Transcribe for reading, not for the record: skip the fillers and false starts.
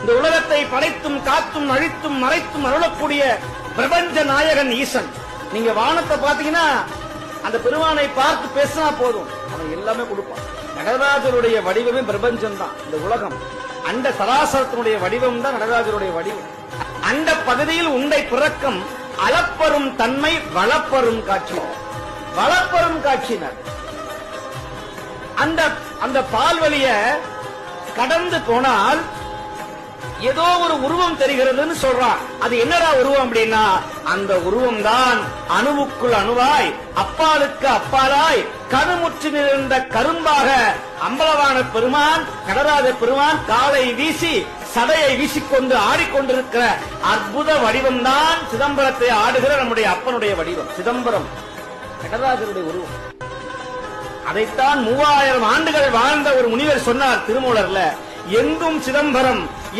இந்த உலகத்தை படைத்தும் காத்தும் அழித்தும் மறைத்தும் அருளக்கூடிய பிரபஞ்ச நாயகன் ஈசன். நீங்க வானத்தை பாத்தீங்கன்னா அந்த பெருமானை பார்த்து பேசினா போதும், அவன் எல்லாமே கொடுப்பான். நடராஜருடைய வடிவமே பிரபஞ்சம் தான். இந்த உலகம் அண்ட சராசரத்தினுடைய வடிவம் தான் நடராஜருடைய வடிவம். அண்ட பகுதியில் உண்டை பிறக்கம் அளப்பரும் தன்மை வளப்பரும் காட்சி. வளப்பரும் காட்சியினர் அந்த பால்வழிய கடந்து போனால் ஏதோ ஒரு உருவம் தெரிகிறதுன்னு சொல்றான். அது என்னடா உருவம் அப்படின்னா, அந்த உருவம் தான் அணுவுக்குள் அணுவாய் அப்பாலுக்கு அப்பாலாய் கருமுற்று நிறைந்த கரும்பாக அம்பலவான பெருமான் நடராஜ பெருமான் காலை வீசி சடையை வீசிக்கொண்டு ஆடிக்கொண்டிருக்கிற அற்புத வடிவம் தான் சிதம்பரத்தை ஆடுகிற நம்முடைய அப்பனுடைய வடிவம். சிதம்பரம் நடராஜருடைய உருவம். அதைத்தான் 3000 ஆண்டுகள் வாழ்ந்த ஒரு முனிவர் சொன்னார் திருமூலர்ல, எங்கும் சிதம்பரம்